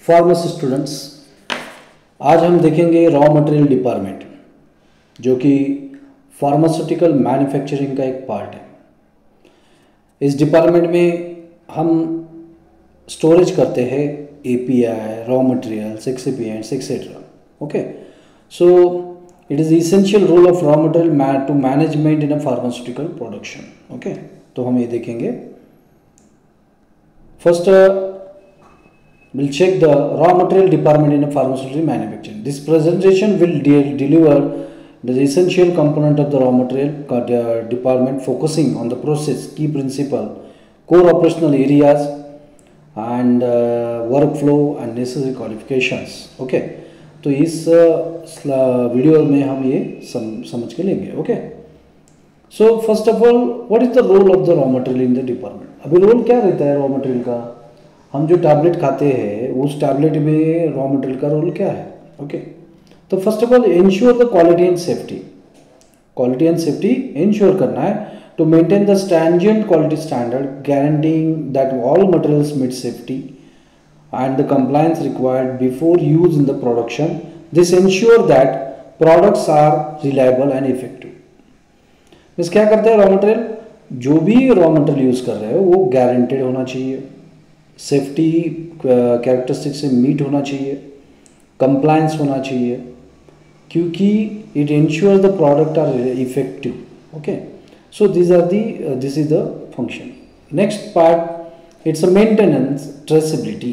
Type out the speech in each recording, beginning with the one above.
Pharmacy students, आज हम देखेंगे रॉ मटेरियल डिपार्टमेंट, जो कि फार्मास्यूटिकल मैन्युफैक्चरिंग का एक पार्ट है। इस डिपार्टमेंट में हम स्टोरेज करते हैं API, raw materials, excipients etcetera. Okay, so it is essential role of raw material to management in a pharmaceutical production. Okay, तो हम ये देखेंगे। First we'll check the raw material department in a pharmaceutical manufacturing. This presentation will deliver the essential component of the raw material department, focusing on the process, key principle, core operational areas, and workflow and necessary qualifications. Okay, तो इस video में हम ये समझ के लेंगे। Okay, so first of all, what is the role of the raw material in the department. अभी role क्या रहता है रॉ मटेरियल का? हम जो टैबलेट खाते हैं उस टैबलेट में रॉ मटेरियल का रोल क्या है? ओके, तो first of all ensure the quality and safety. Quality and safety ensure करना है to maintain the standard quality standard, guaranteeing that all materials meet safety and the compliance required before use in the production. This ensure that products are reliable and effective. Means क्या करते हैं raw material, जो भी raw material use कर रहे हो वो guaranteed होना चाहिए, सेफ्टी कैरेक्टरिस्टिक से मीट होना चाहिए, कंप्लायंस होना चाहिए, क्योंकि it ensures the product are effective. Okay, so this is the function. Next part, it's a maintenance traceability.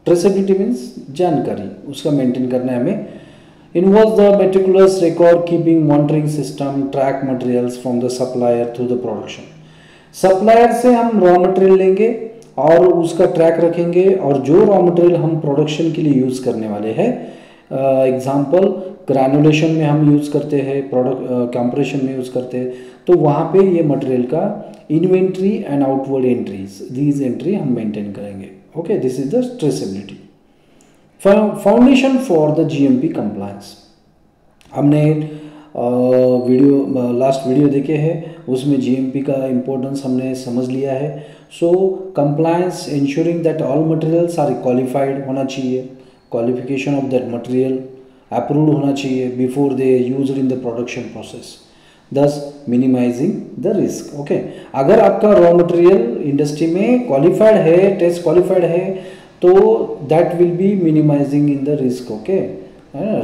Traceability means जानकारी, उसका मेंटेन करना है हमें। Involve the meticulous record keeping, monitoring system, track materials from the supplier through the production. Supplier से हम raw material लेंगे और उसका ट्रैक रखेंगे, और जो रॉ मटेरियल हम प्रोडक्शन के लिए यूज़ करने वाले हैं, एग्जांपल ग्रैनुलेशन में हम यूज़ करते हैं, प्रोडक्ट कंप्रेशन में यूज़ करते हैं, तो वहाँ पे ये मटेरियल का inventory and outward entries, these entry हम मेंटेन करेंगे। Okay, this is the traceability. Foundation for the GMP compliance. हमने लास्ट वीडियो देखे हैं, उसमें जीएमपी का इम्पोर्टेंस हमने समझ लिया है। So compliance ensuring that all materials are qualified होना चाहिए, qualification of that material approved होना चाहिए before they used in the production process, thus minimising the risk. Okay, अगर आपका रॉ मटेरियल इंडस्ट्री में क्वालिफाइड है, टेस्ट क्वालिफाइड है, तो that will be minimising in the risk. Okay,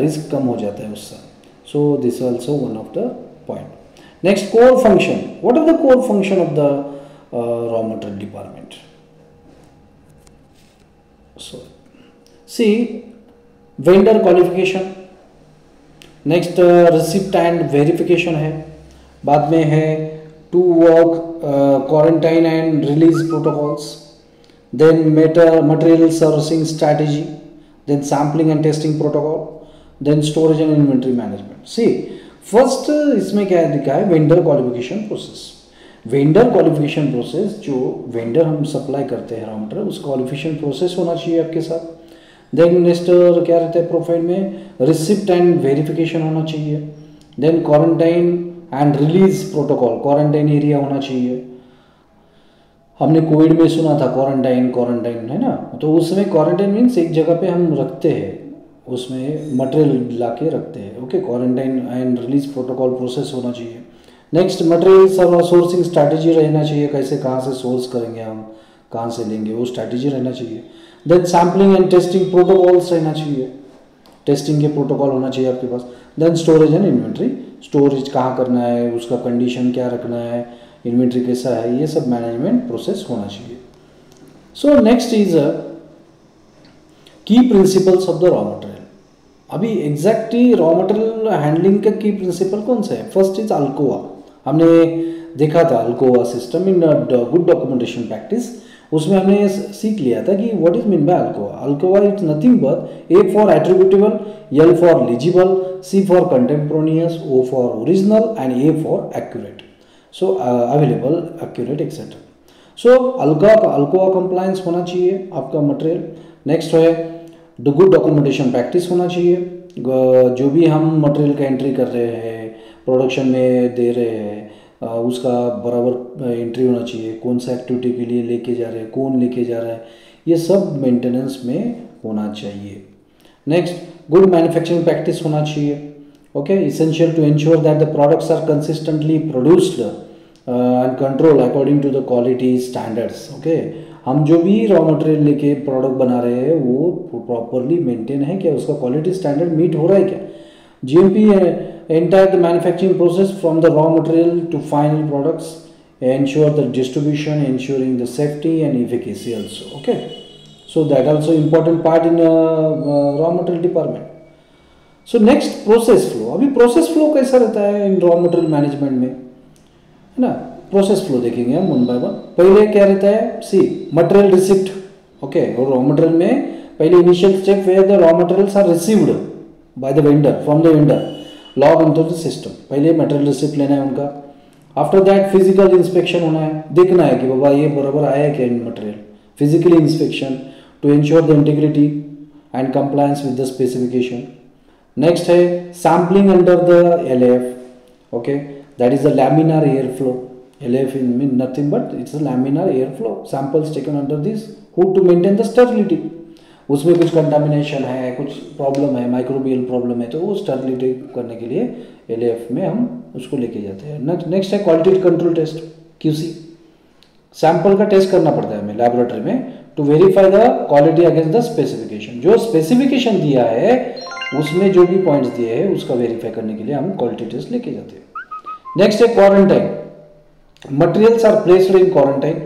risk कम हो जाता है उससे। So this is also one of the point. Next, core function. What are the core function of the raw material department? So see, vendor qualification. Next, receipt and verification है। बाद में है to work quarantine and release protocols. Then material sourcing strategy. Then sampling and testing protocol. Then storage and inventory management. See first इसमें क्या लिखा है, vendor qualification process. Vendor qualification process, जो vendor हम सप्लाई करते हैं रॉ मटेरियल, उस qualification process होना चाहिए आपके साथ। देन नेक्स्ट क्या रहता है प्रोफाइल में, रिसिप्ट एंड वेरिफिकेशन होना चाहिए। Then quarantine and release protocol, quarantine area होना चाहिए। हमने कोविड में सुना था क्वारंटाइन है ना, तो उसमें क्वारंटाइन मीन्स एक जगह पे हम रखते हैं, उसमें मटेरियल ला के रखते हैं। Okay, quarantine and release protocol process होना चाहिए। नेक्स्ट, मटेरियल सोर्सिंग स्ट्रैटेजी रहना चाहिए, कैसे कहाँ से सोर्स करेंगे हम, कहाँ से लेंगे, वो स्ट्रैटेजी रहना चाहिए। Then sampling and testing protocols रहना चाहिए, टेस्टिंग के प्रोटोकॉल होना चाहिए आपके पास। Then storage and inventory, storage कहाँ करना है, उसका कंडीशन क्या रखना है, इन्वेंट्री कैसा है, ये सब मैनेजमेंट प्रोसेस होना चाहिए। So next is key principles of the raw material. अभी एग्जैक्टली रॉ मटेरियल हैंडलिंग का की प्रिंसिपल कौन सा है? First is ALCOA. हमने देखा था ALCOA system in good documentation practice, उसमें हमने सीख लिया था कि what is mean by ALCOA. ALCOA is nothing but A for attributable, L for legible, C for contemporaneous, O for original and A for accurate. So available, accurate etcetera. So Alcoa compliance होना चाहिए आपका material. Next है good documentation practice होना चाहिए। जो भी हम material का एंट्री कर रहे हैं, प्रोडक्शन में दे रहे हैं, उसका बराबर एंट्री होना चाहिए, कौन सा एक्टिविटी के लिए लेके जा रहे हैं, कौन लेके जा रहा है, ये सब मेंटेनेंस में होना चाहिए। नेक्स्ट, गुड मैन्युफैक्चरिंग प्रैक्टिस होना चाहिए। Okay, essential to ensure that the products are consistently produced and control according to the quality standards. Okay, हम जो भी रॉ मटेरियल लेके प्रोडक्ट बना रहे हैं वो प्रॉपरली मेंटेन है क्या, उसका क्वालिटी स्टैंडर्ड मीट हो रहा है क्या। GMP entire the manufacturing process from the raw material to final products, ensure the distribution, ensuring the safety and efficacy also. Okay, so that also important part in raw material department. So next, process flow. अभी process flow कैसा रहता है in raw material management में, है ना। Process flow देखेंगे हम one by one. पहले क्या रहता है, सी मटेरियल रिसिप्ट। ओके, और रॉ मटेरियल में पहले initial step where the raw materials are received by the vendor from the vendor, log into the system. पहले मटेरियल रिसिप्ट लेना है उनका। आफ्टर दैट फिजिकल इंस्पेक्शन होना है, देखना है कि बाबा ये बराबर आया है क्या material. Physically inspection to ensure the integrity and compliance with the specification. Next है sampling under the LAF। Okay, that is the laminar air flow. LAF mean nothing but it's a laminar air flow. Samples taken under this hood to maintain the sterility. उसमें कुछ contamination है, कुछ problem है, microbial problem है, तो वो sterility करने के लिए LAF में हम उसको लेके जाते हैं। नेक्स्ट है quality control test, QC। Sample का टेस्ट करना पड़ता है हमें लैबोरेटरी में to verify the quality against the specification. जो स्पेसिफिकेशन दिया है उसमें जो भी पॉइंट्स दिए हैं उसका वेरीफाई करने के लिए हम क्वालिटी टेस्ट लेके जाते हैं। नेक्स्ट है quarantine. Materials are placed in quarantine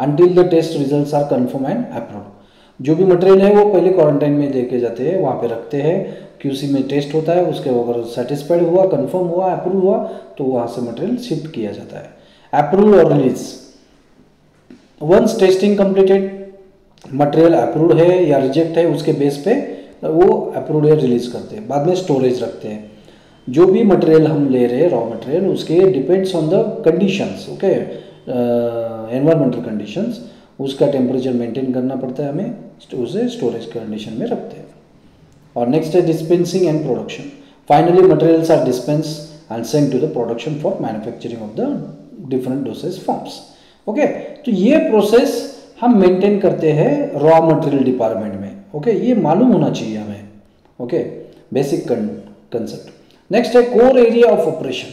until the test results are confirmed and approved। जो भी मटेरियल है वो पहले क्वारंटाइन में लेके जाते हैं, वहाँ पे रखते हैं, QC में टेस्ट होता है, उसके अगर सेटिस्फाइड हुआ, कंफर्म हुआ, अप्रूव हुआ तो वहाँ से मटेरियल शिफ्ट किया जाता है। अप्रूव और release, once testing completed, material approve है या रिजेक्ट है उसके बेस पे वो अप्रूव या रिलीज करते हैं। बाद में स्टोरेज रखते हैं। जो भी मटेरियल हम ले रहे हैं रॉ मटेरियल, उसके depends on the conditions. Okay, environmental conditions, उसका टेम्परेचर मेंटेन करना पड़ता है हमें, उसे स्टोरेज कंडीशन में रखते हैं। और नेक्स्ट है dispensing and production. Finally materials are dispense and send to the production for manufacturing of the different dosage forms. Okay, तो ये प्रोसेस हम मेंटेन करते हैं रॉ मटेरियल डिपार्टमेंट में। ओके, ये मालूम होना चाहिए हमें। Okay, basic concept. नेक्स्ट है कोर एरिया ऑफ ऑपरेशन।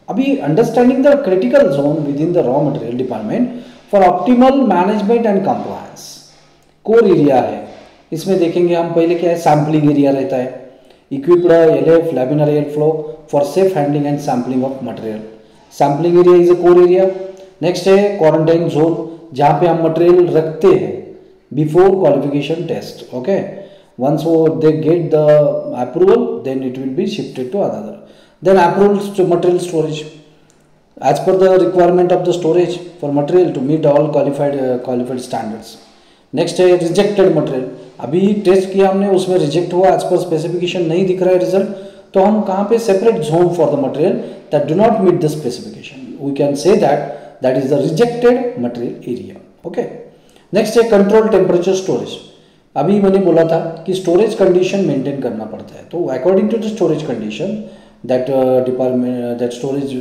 अभी understanding the critical zone with in the raw material department for optimal management and compliance. Core area है, इसमें देखेंगे हम पहले क्या है, सैम्पलिंग एरिया रहता है, equipped LAF laminar air flow for safe handling and sampling of material. Sampling area is a core area. Next है क्वारंटाइन जोन, जहाँ पे हम मटेरियल रखते हैं before qualification test. Okay, once they get the approval then it will be shifted to another. Then approvals to material storage as per the requirement of the storage for material to meet all qualified standards. Next है rejected material। अभी test किया हमने, उसमें reject हुआ, as per specification नहीं दिख रहा है रिजल्ट, तो हम कहाँ पे separate zone for the material that do not meet the specification, we can say that is the rejected material area. Okay, next है control temperature storage। अभी मैंने बोला था कि स्टोरेज कंडीशन मेंटेन करना पड़ता है, तो according to the storage condition that department that storage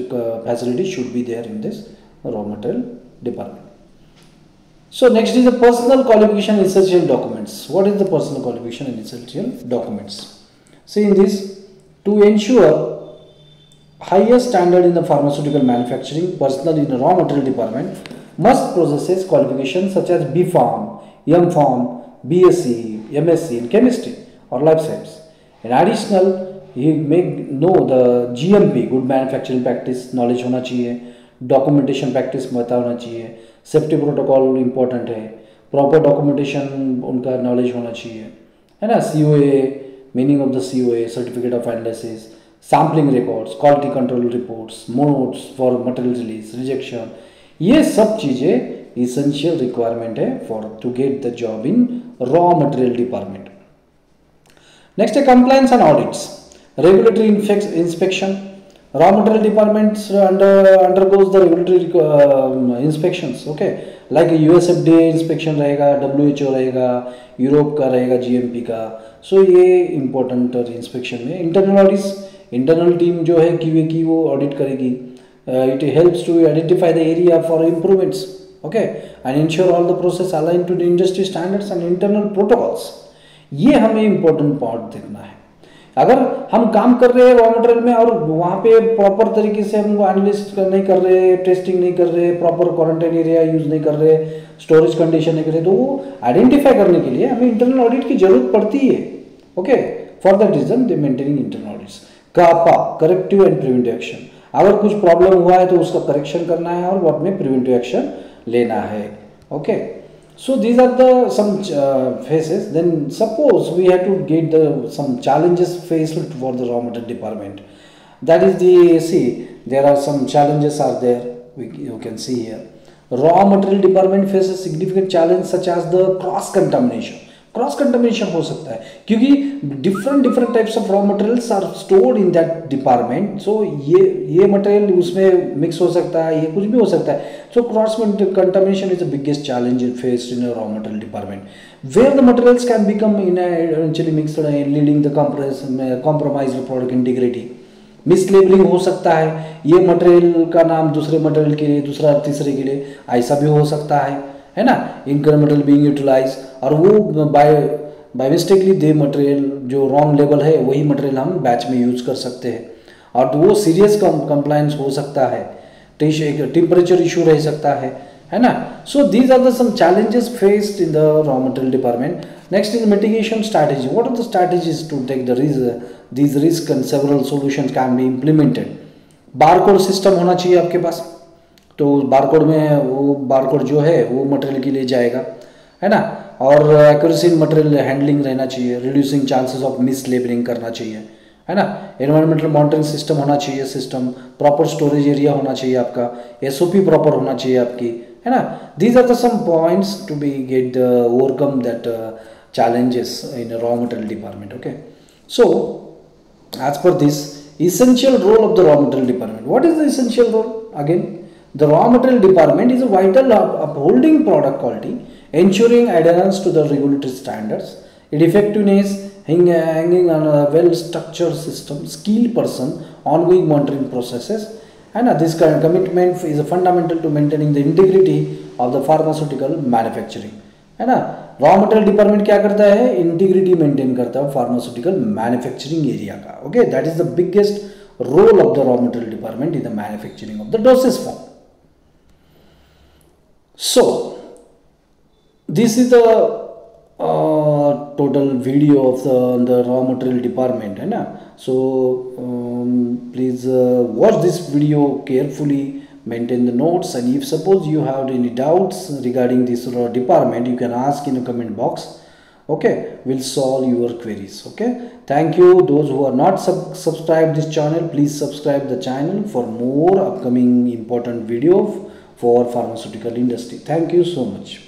facility should be there in this raw material department. So next is the personal qualification essential documents. What is the personal qualification and essential documents? See in this, to ensure highest standard in the pharmaceutical manufacturing, personnel in the raw material department must possess qualifications such as B Pharm, M Pharm, BSc, MSc in chemistry or life science. In additional, he may know the GMP, good manufacturing practice knowledge होना चाहिए, documentation practice पता होना चाहिए, safety protocol important है, proper documentation उनका knowledge होना चाहिए, है ना। COA, meaning of the COA, certificate of analysis, sampling records, quality control reports, notes for material release, rejection, ये सब चीज़ें essential requirement है for to get the job in raw material department. Next है compliance and audits, regulatory inspection. Raw material departments undergoes the regulatory inspections. Okay, like USFDA inspection रहेगा, WHO रहेगा, Europe का रहेगा, GMP का। So ये important inspection में internal audits, internal team जो है QA की वो audit करेगी। It helps to identify the area for improvements. Okay, and ensure all the process aligned to the industry standards and internal protocols. ये हमें important part देखना है। अगर हम काम कर रहे हैं रॉ मटेरियल में और वहाँ पे प्रॉपर तरीके से हम एनालिस्ट नहीं कर रहे, टेस्टिंग नहीं कर रहे, प्रॉपर क्वारंटाइन एरिया यूज नहीं कर रहे, स्टोरेज कंडीशन नहीं कर रहे, तो वो आइडेंटिफाई करने के लिए हमें इंटरनल ऑडिट की जरूरत पड़ती है। Okay, for that reason they maintaining internal audits. CAPA, corrective and preventive action. अगर कुछ प्रॉब्लम हुआ है तो उसका करेक्शन करना है और वो अपने प्रिवेंटिव एक्शन लेना है। Okay, so these are the some phases. Then suppose we have to get the some challenges faced for the raw material department. That is the, see, there are some challenges are there, you can see here. Raw material department faces significant challenge such as the cross contamination. Cross contamination हो सकता है क्योंकि different types of raw materials are stored in that department. So ये material उसमें mix हो सकता है, ये कुछ भी हो सकता है। So cross contamination is the biggest challenge faced in raw material department, where the materials can become in eventually mixed leading the compromised product integrity. Mislabeling हो सकता है, ये मटेरियल का नाम दूसरे मटेरियल के लिए, दूसरा तीसरे के लिए, ऐसा भी हो सकता है ना। इनकरेक्ट मटेरियल बीइंग यूटिलाइज, और वो बाय मिस्टेकली दे मटेरियल जो रॉन्ग लेवल है वही मटेरियल हम बैच में यूज कर सकते हैं, और तो वो सीरियस कंप्लायंस हो सकता है, टेम्परेचर इशू रह सकता है ना। So these are the some challenges faced in the raw material department. Next is mitigation strategy. What are the strategies to take these risk and several solutions can be implemented. Barcode system होना चाहिए आपके पास, तो barcode में वो barcode जो है वो material के लिए जाएगा, है ना। और एक्यूरेसी इन मटेरियल हैंडलिंग रहना चाहिए, reducing chances of miss labelling करना चाहिए, है ना। एनवायरमेंटल मॉनिटरिंग सिस्टम होना चाहिए, सिस्टम प्रॉपर स्टोरेज एरिया होना चाहिए आपका, एसओपी प्रॉपर होना चाहिए आपकी, है ना। These are the some points to be get overcome that challenges in a raw material department. Okay, so as per this essential role of the raw material department, what is the essential role? Again, the raw material department is a vital upholding product quality, ensuring adherence to the regulatory standards, its effectiveness hanging on a well structured system, skilled person, ongoing monitoring processes, and this kind of commitment is fundamental to maintaining the integrity of the pharmaceutical manufacturing, है ना। Raw material department क्या करता है, integrity maintain करता है pharmaceutical manufacturing area का। Okay, that is the biggest role of the raw material department in the manufacturing of the dosage form. So this is the total video of the raw material department, है ना। So please watch this video carefully, maintain the notes, and if suppose you have any doubts regarding this department, you can ask in the comment box. Okay, we'll solve your queries. Okay, thank you. Those who are not subscribed this channel, please subscribe the channel for more upcoming important video for pharmaceutical industry. Thank you so much.